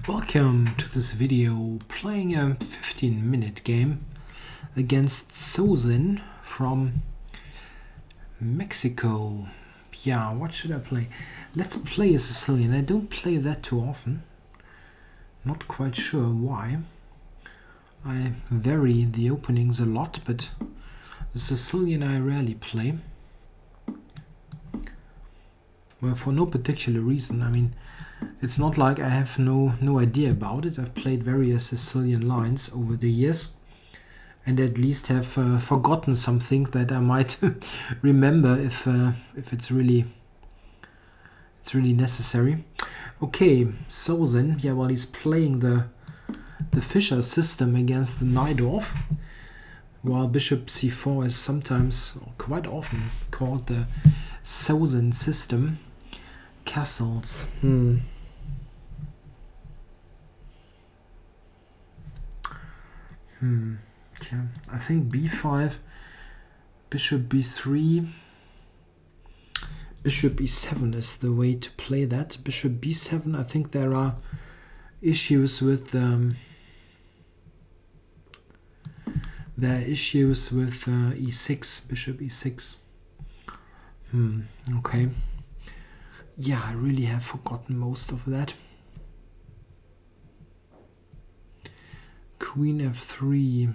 Welcome to this video playing a 15-minute game against Sicilian from Mexico. Yeah, what should I play? Let's play a Sicilian. I don't play that too often. Not quite sure why. I vary the openings a lot, but the Sicilian I rarely play. Well, for no particular reason. I mean, it's not like I have no idea about it. I've played various Sicilian lines over the years, and at least have forgotten some things that I might remember if it's really necessary. Okay, Sicilian. Yeah, well, he's playing the Fischer system against the Najdorf, while Bishop c4 is sometimes, or quite often, called the Sicilian system. Castles. Yeah, I think b5, bishop b3, bishop e7 is the way to play that. Bishop b7, I think there are issues with e6, bishop e6. Okay. Yeah, I really have forgotten most of that. Queen f3.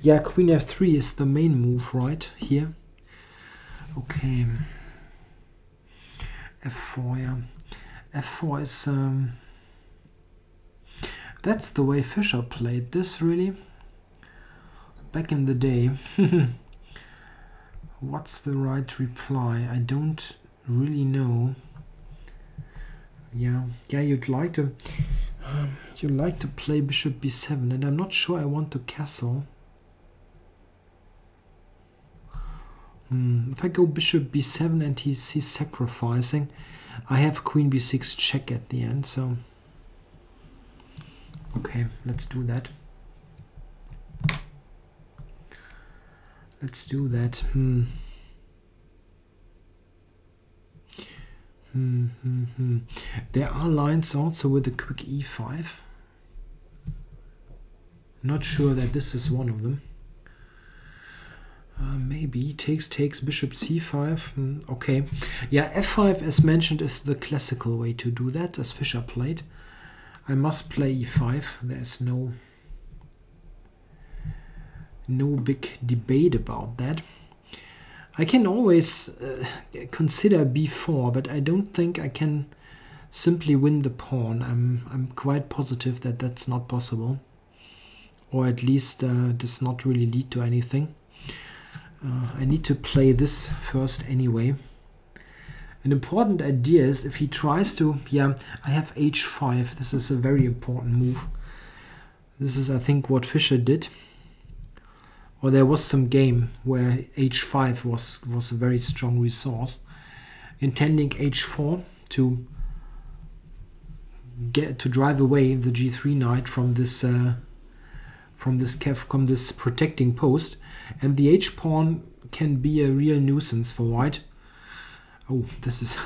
Yeah, queen f3 is the main move right here. Okay. f4, yeah. f4 is... that's the way Fischer played this, really. Back in the day. What's the right reply? I don't really know. Yeah, you'd like to play bishop b7, and I'm not sure I want to castle. If I go bishop b7 and he's sacrificing, I have queen b6 check at the end. So okay, let's do that. Let's do that. There are lines also with a quick e5. Not sure that this is one of them. Maybe takes bishop c5. Okay, yeah, f5 as mentioned is the classical way to do that, as Fischer played. I must play e5. There's no big debate about that. I can always consider b4, but I don't think I can simply win the pawn. I'm quite positive that that's not possible, or at least does not really lead to anything. I need to play this first anyway. An important idea is if he tries to, yeah, I have h5. This is a very important move. This is, I think, what Fischer did. Or there was some game where h5 was a very strong resource, intending h4 to drive away the g3 knight from this protecting post, and the h pawn can be a real nuisance for white. Oh, this is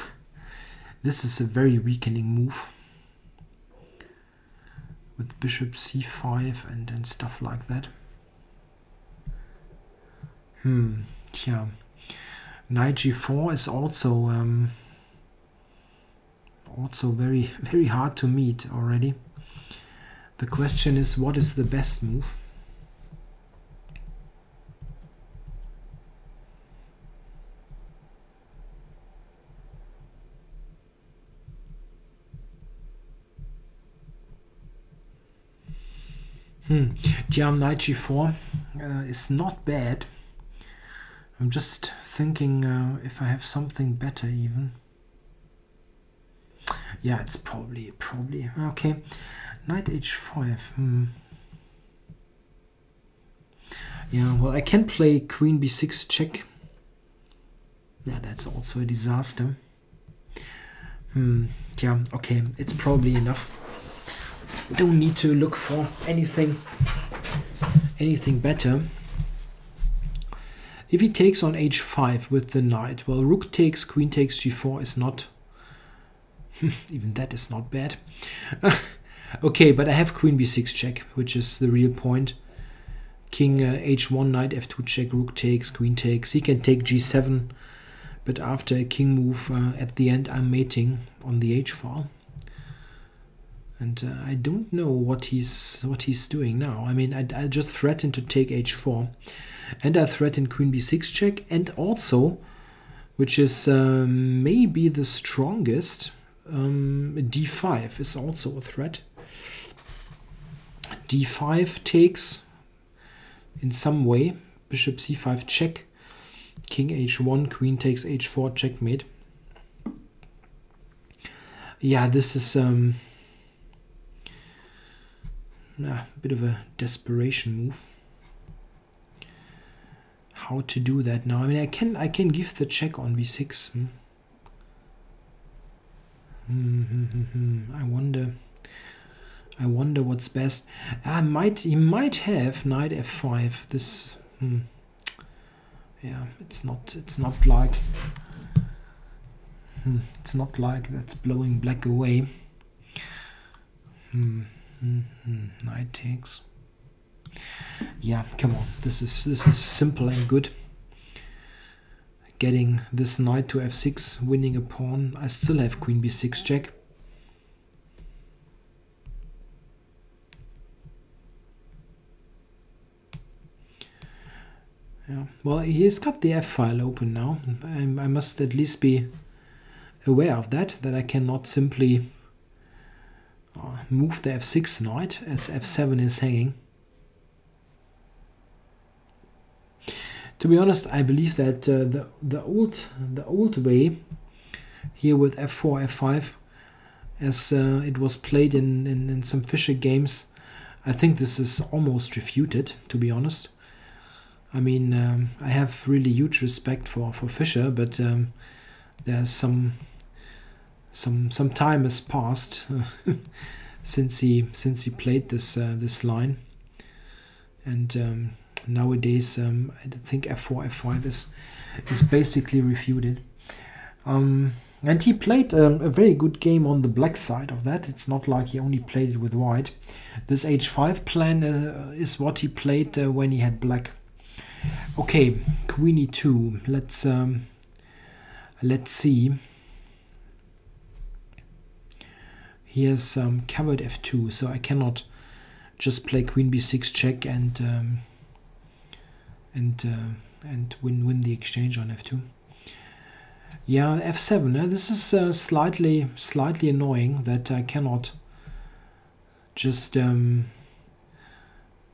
a very weakening move with bishop c5 and stuff like that. Yeah, knight g4 is also very, very hard to meet already. The question is, what is the best move? Yeah, knight g4 is not bad. I'm just thinking if I have something better even. Yeah, it's probably okay. Knight h5. Yeah, well, I can play queen b6 check. Yeah, that's also a disaster. Yeah, okay, it's probably enough. Don't need to look for anything better. If he takes on h5 with the knight, well, rook takes, queen takes g4 is not... even that is not bad. Okay, but I have queen b6 check, which is the real point. King h1, knight f2 check, rook takes, queen takes. He can take g7, but after a king move at the end I'm mating on the h file. And I don't know what he's doing now. I mean, I just threatened to take h4, and I threatened queen b6 check, and also, which is maybe the strongest, d5 is also a threat. d5 takes in some way, bishop c5 check, king h1, queen takes h4, checkmate. Yeah, this is a bit of a desperation move. How to do that now? I mean, I can give the check on b6. I wonder what's best. He might have knight f5. This yeah, it's not like it's not like that's blowing black away. Knight takes. Yeah, come on. This is simple and good. Getting this knight to f6, winning a pawn. I still have queen b6 check. Yeah. Well, he's got the f file open now. I must at least be aware of that I cannot simply move the f6 knight as f7 is hanging. To be honest, I believe that the old way here with f4, f5, as it was played in some Fischer games, I think this is almost refuted, to be honest. I mean, I have really huge respect for Fischer, but there's some time has passed since he played this line, and nowadays I think f4, f5 is basically refuted. And he played a very good game on the black side of that. It's not like he only played it with white. This h5 plan is what he played when he had black. Okay, queen e2. Let's see. He has covered f2, so I cannot just play queen b6 check and win the exchange on f2. Yeah, f7. This is slightly annoying that I cannot just move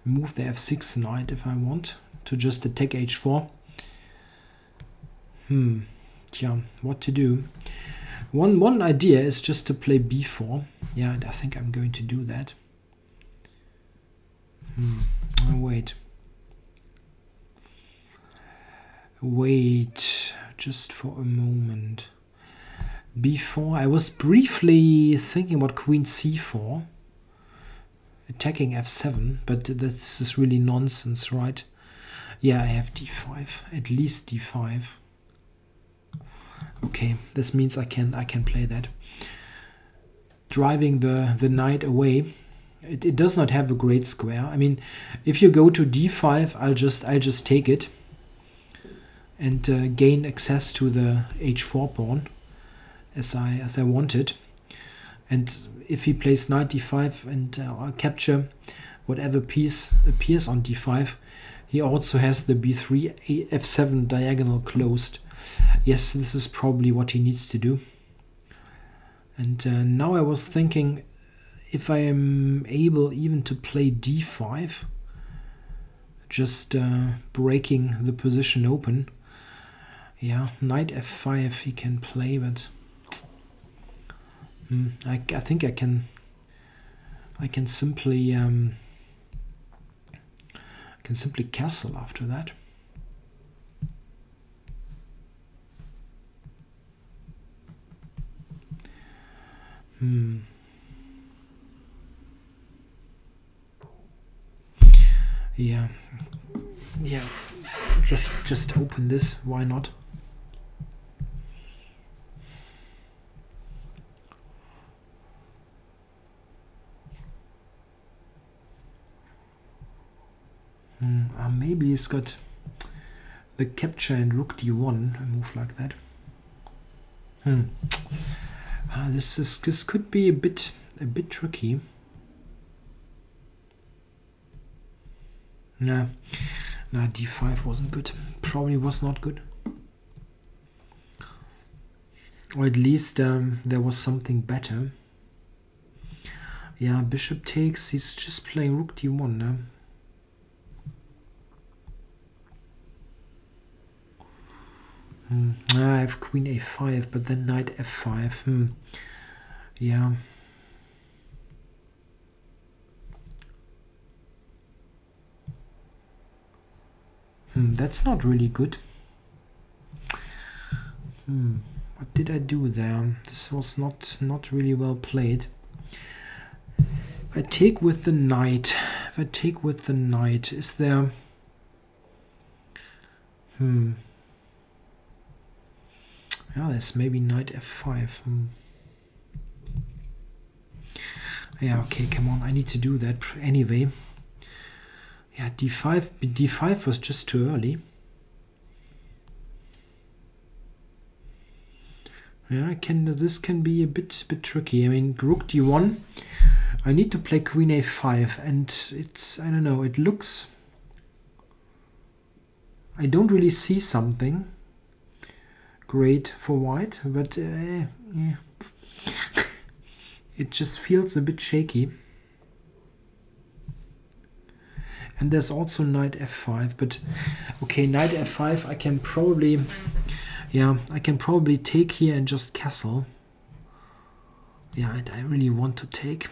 the f6 knight if I want to just attack h4. Yeah, what to do? One idea is just to play b4. Yeah, and I think I'm going to do that. Oh, wait just for a moment. b4. I was briefly thinking about queen c4, attacking f7, but this is really nonsense, right? Yeah, I have d5, at least d5. Okay, this means I can play that. Driving the knight away. It does not have a great square. I mean, if you go to d5, I'll just take it and gain access to the h4 pawn as I wanted. And if he plays knight d5 and I'll capture whatever piece appears on d5, he also has the b3 f7 diagonal closed. Yes, this is probably what he needs to do. And now I was thinking, if I am able even to play d5, just breaking the position open. Yeah, knight f5 he can play, but I think I can simply castle after that. Yeah, just open this, why not? Maybe he's got the capture and rook d1, a move like that. This could be a bit tricky. Nah, d5 wasn't good. Probably was not good. Or at least there was something better. Yeah, bishop takes. He's just playing rook d1 now. I have queen a5, but then knight f5. Yeah. That's not really good. What did I do there? This was not really well played. If I take with the knight, is there... Yeah, there's maybe knight f5. Yeah, okay, come on, I need to do that anyway. Yeah, d5 was just too early. Yeah, this can be a bit tricky. I mean, rook d1. I need to play queen a5, and it's, I don't know, it looks... I don't really see something great for white, but yeah. It just feels a bit shaky. And there's also knight f5, but okay, knight f5 I can probably, yeah, I can probably take here and just castle. Yeah, and I really want to take,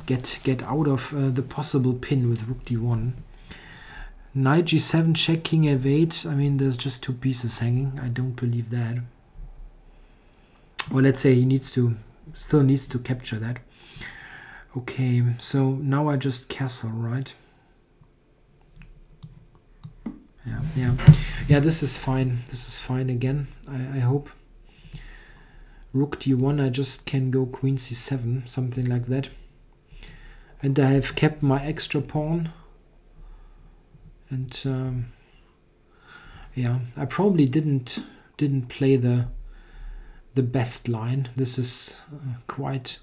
get out of the possible pin with rook d1. Knight g7 check, king f8. I mean, there's just two pieces hanging. I don't believe that. Or let's say he still needs to capture that. Okay, so now I just castle, right? Yeah, this is fine. This is fine again, I hope. Rook d1, I just can go queen c7, something like that. And I have kept my extra pawn. And yeah, I probably didn't play the best line. This is quite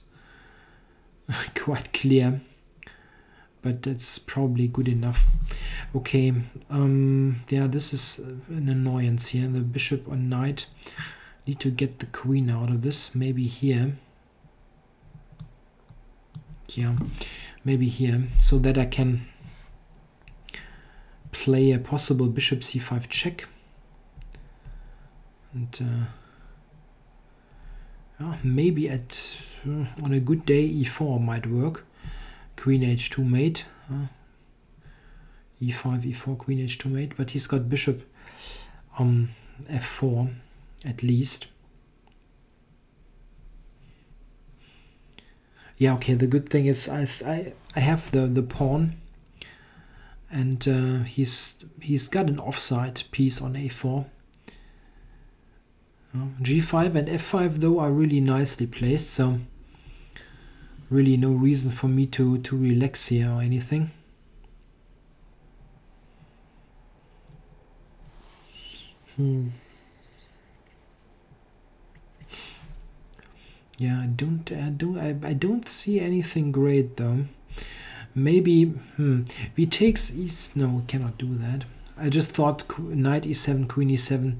clear, but it's probably good enough. Okay, yeah, this is an annoyance here. The bishop on knight. Need to get the queen out of this. Maybe here. Yeah, maybe here, so that I can play a possible bishop c5 check. And maybe on a good day e4 might work. Queen h2 mate. e5, e4, queen h2 mate. But he's got bishop f4 at least. Yeah, okay, the good thing is I have the pawn. And he's got an offside piece on a4. G5 and f5 though are really nicely placed, so really no reason for me to relax here or anything. Yeah, I don't see anything great though. Maybe v takes east. No, we cannot do that. I just thought knight e7, queen e7,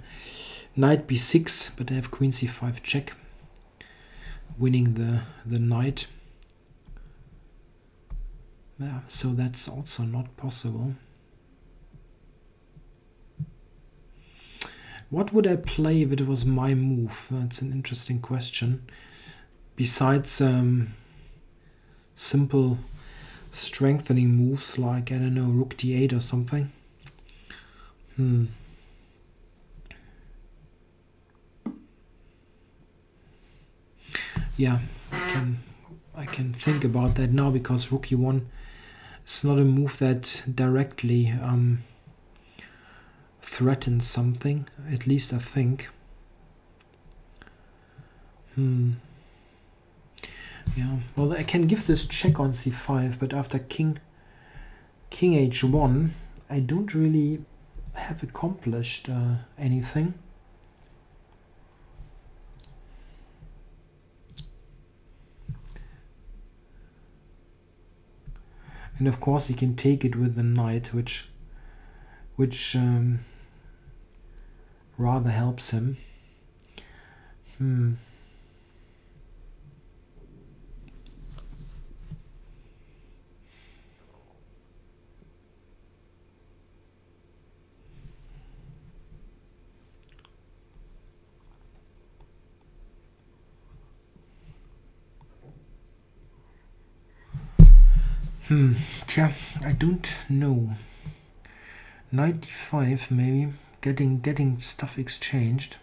knight b6, but I have queen c5 check, winning the knight. Yeah, so that's also not possible. What would I play if it was my move? That's an interesting question. Besides simple strengthening moves like, I don't know, rook d8 or something. Yeah, I can think about that now, because rook e1 is not a move that directly threatens something, at least I think. Yeah, well, I can give this check on c5, but after king h1, I don't really have accomplished anything. And of course he can take it with the knight, which rather helps him. Yeah, I don't know. 95 maybe, getting stuff exchanged.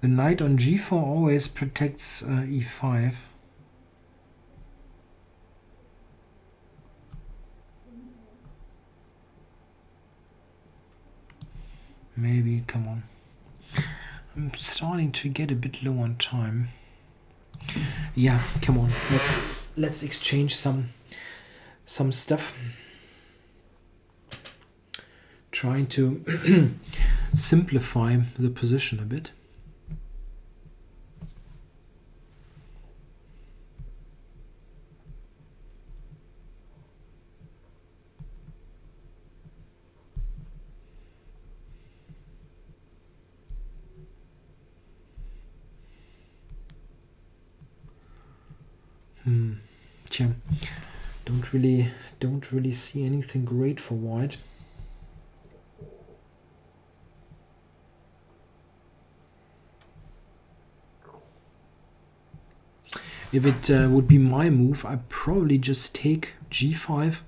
The knight on g4 always protects e5. Maybe, come on. I'm starting to get a bit low on time. Yeah, come on. Let's exchange some stuff. Trying to simplify the position a bit. Tja, don't really see anything great for white. If it would be my move, I'd probably just take g5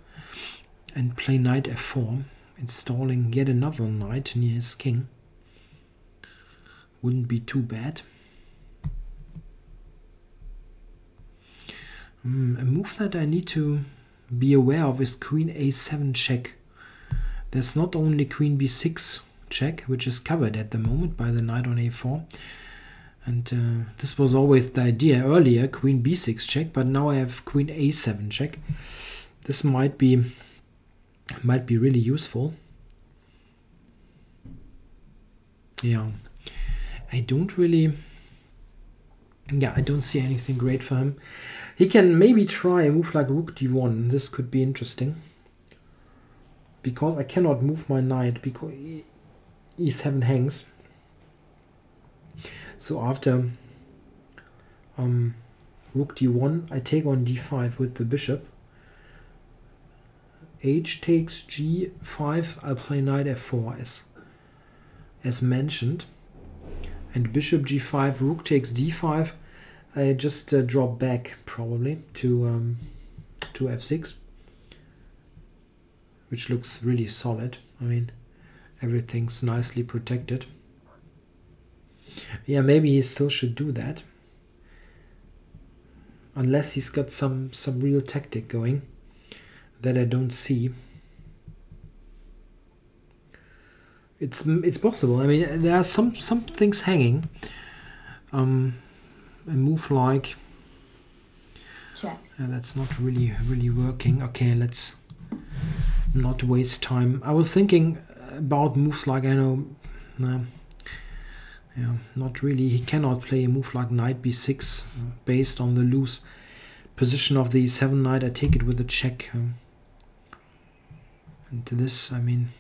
and play knight f4, installing yet another knight near his king. Wouldn't be too bad. A move that I need to be aware of is queen a7 check. There's not only queen b6 check, which is covered at the moment by the knight on a4, and this was always the idea earlier, queen b6 check, but now I have queen a7 check. This might be really useful. Yeah, I don't see anything great for him. He can maybe try a move like rook d1. This could be interesting. Because I cannot move my knight because e7 hangs. So after rook d1, I take on d5 with the bishop. H takes g5. I'll play knight f4 as mentioned. And bishop g5, rook takes d5. I just drop back probably to f6, which looks really solid. I mean, everything's nicely protected. Yeah, maybe he still should do that, unless he's got some real tactic going that I don't see. It's possible. I mean, there are some things hanging. A move like check. That's not really working. Okay, let's not waste time. I was thinking about moves like, I know, yeah, not really. He cannot play a move like knight b6 based on the loose position of the e7 knight. I take it with a check. And this, I mean,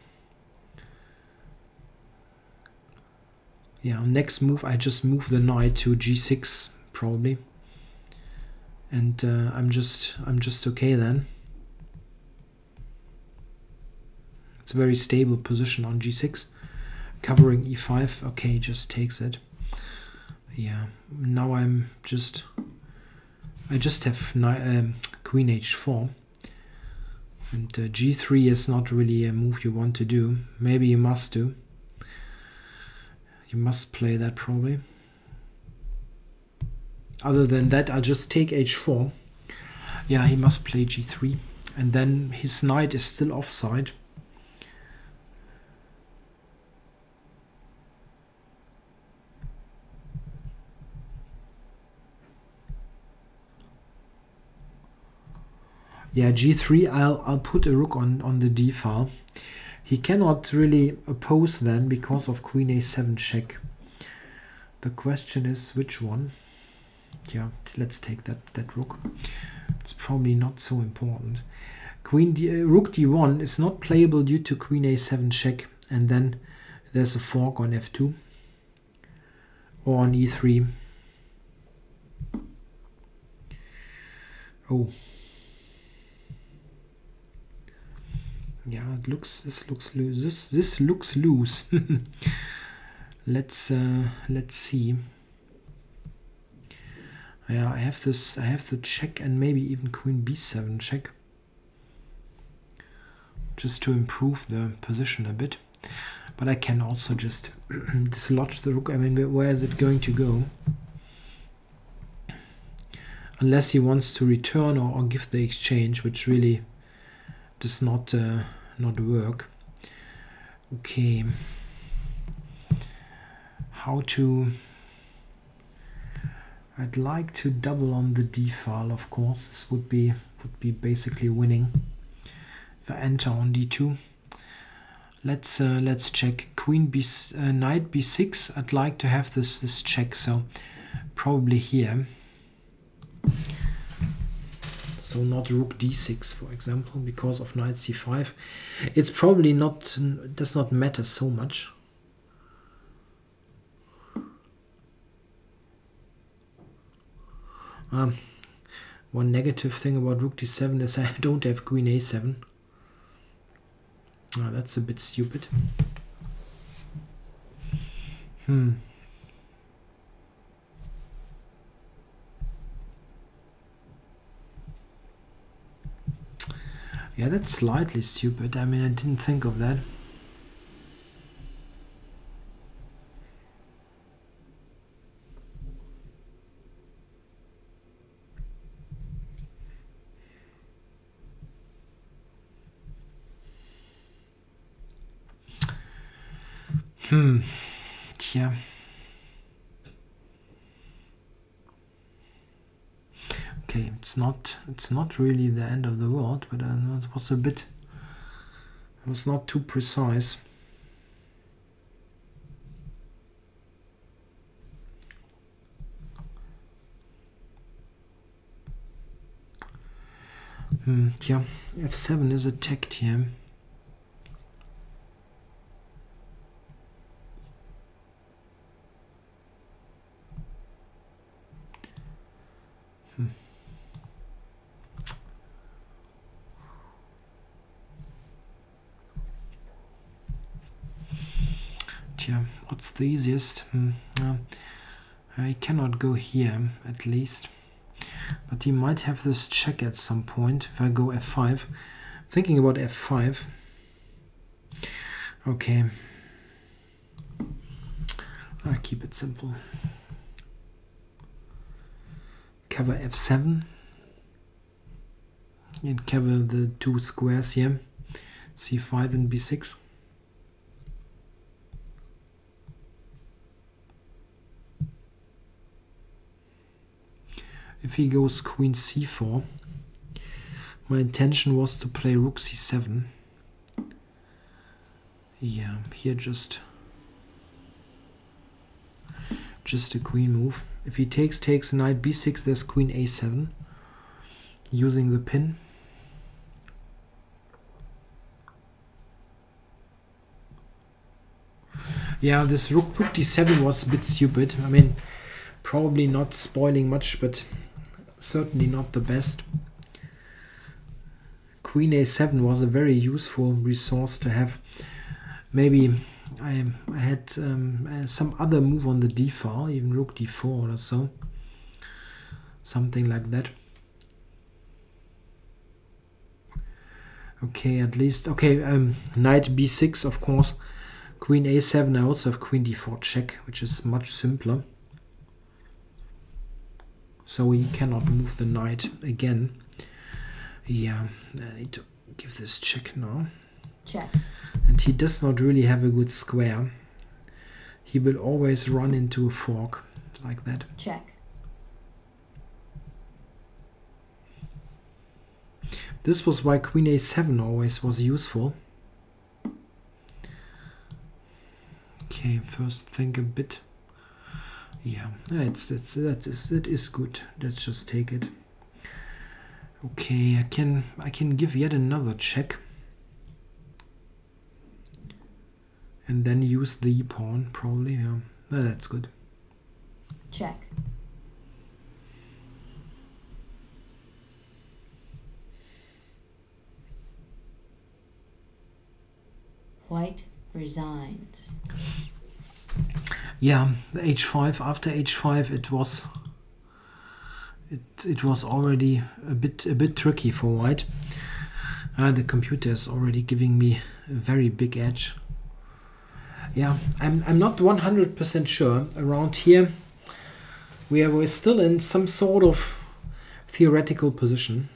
yeah, next move I just move the knight to g6 probably, and I'm just okay then. It's a very stable position on g6, covering e5. Okay, just takes it. Yeah, now I just have queen h4, and g3 is not really a move you want to do. Maybe you must do. You must play that probably. Other than that, I'll just take h4. Yeah, he must play g3. And then his knight is still offside. Yeah, g3, I'll put a rook on the d file. He cannot really oppose then because of queen a7 check. The question is which one. Yeah, let's take that rook. It's probably not so important. Rook d1 is not playable due to queen a7 check, and then there's a fork on f2 or on e3. Oh. Yeah, this looks loose. This looks loose. Let's see. Yeah, I have the check and maybe even queen b7 check, just to improve the position a bit. But I can also just dislodge the rook. I mean, where is it going to go? Unless he wants to return or give the exchange, which really does not work. Okay. How to... I'd like to double on the d file, of course. This would be basically winning. If I enter on d2, let's check queen b, knight b6. I'd like to have this check, so probably here. So not rook d6, for example, because of knight c5. It's probably not, does not matter so much. One negative thing about rook d7 is I don't have queen a7. That's a bit stupid. Yeah, that's slightly stupid. I mean, I didn't think of that. Yeah. Okay, it's not really the end of the world, but it was it was not too precise. Yeah, f7 is attacked here. Yeah, what's the easiest? I cannot go here, at least. But he might have this check at some point if I go f5. Thinking about f5. Okay. I keep it simple. Cover f7. And cover the two squares here. c5 and b6. If he goes queen c4, my intention was to play rook c7. Yeah, here just a queen move. If he takes knight b6, there's queen a7 using the pin. Yeah, this rook d7 was a bit stupid. I mean, probably not spoiling much, but certainly not the best. Queen a7 was a very useful resource to have. Maybe I had some other move on the d file, even rook d4 or so. Something like that. Okay, at least. Okay, knight b6, of course. Queen a7, I also have queen d4 check, which is much simpler. So he cannot move the knight again. Yeah, I need to give this check now. Check. And he does not really have a good square. He will always run into a fork like that. Check. This was why queen a7 always was useful. Okay, first think a bit. Yeah, that is good. Let's just take it. Okay, I can give yet another check. And then use the pawn, probably, yeah. That's good. Check. White resigns. Yeah, h5. After h5, it was already a bit tricky for white. The computer is already giving me a very big edge. Yeah, I'm not 100% sure. Around here, we're still in some sort of theoretical position,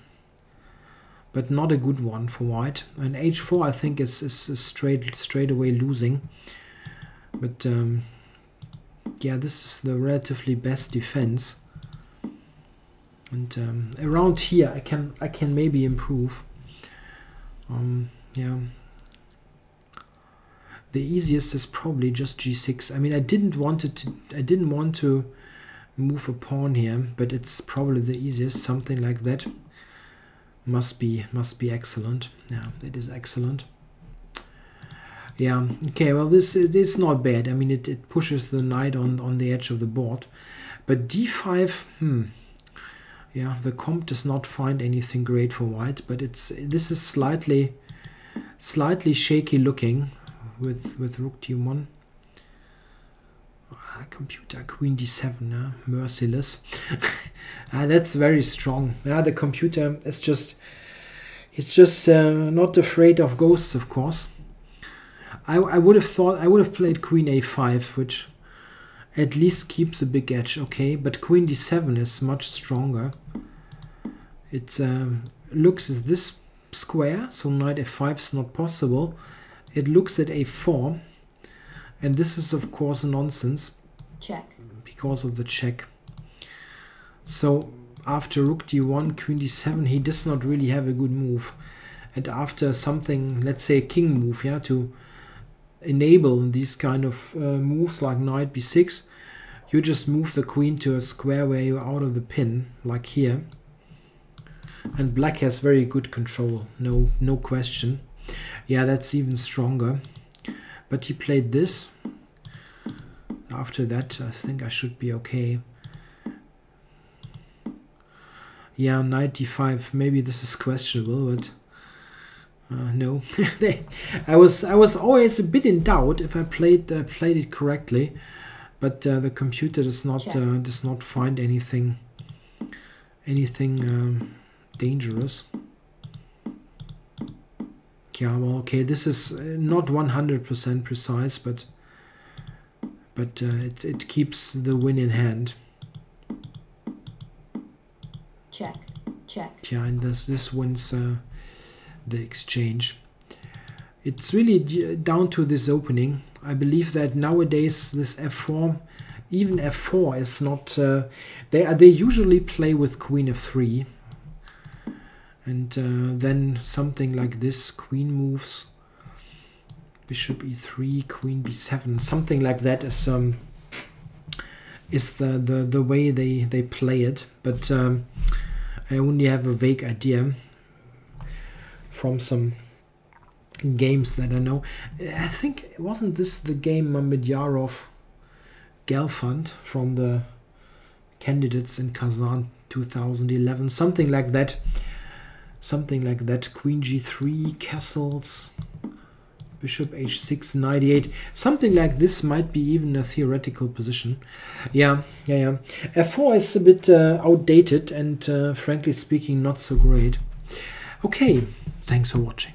but not a good one for white. And h4, I think, is straight away losing. But yeah, this is the relatively best defense. And around here, I can maybe improve. Yeah. The easiest is probably just g6. I mean, I didn't want to move a pawn here, but it's probably the easiest. Something like that must be excellent. Yeah, it is excellent. Yeah. Okay. Well, this is not bad. I mean, it pushes the knight on the edge of the board, but d5. Yeah, the comp does not find anything great for white, but this is slightly shaky looking. With rook d1, computer queen d7, merciless. That's very strong. Yeah, the computer is just not afraid of ghosts, of course. I would have played queen a5, which at least keeps a big edge. Okay, but queen d7 is much stronger. It looks as this square, so knight f5 is not possible. It looks at a4, and this is of course nonsense. Check. Because of the check. So after rook d1, queen d7, he does not really have a good move. And after something, let's say a king move, yeah, to enable these kind of moves like knight b6, you just move the queen to a square where you're out of the pin, like here. And black has very good control, no question. Yeah, that's even stronger. But he played this. After that, I think I should be okay. Yeah, knight d5. Maybe this is questionable, but no. I was always a bit in doubt if I played it correctly, but the computer does not find anything dangerous. Yeah, well, okay, this is not 100% precise, but it keeps the win in hand. Check. Yeah, and this wins the exchange. It's really down to this opening. I believe that nowadays this f4, even f4 is not. They usually play with queen f3. And then something like this, queen moves, bishop e3, queen b7, something like that is the way they play it. But I only have a vague idea from some games that I know. I think, wasn't this the game Najdorf Gelfand from the candidates in Kazan 2011, something like that. Queen g3, castles, bishop h6, knight e8, something like this might be even a theoretical position. Yeah. f4 is a bit outdated and frankly speaking not so great. Okay, thanks for watching.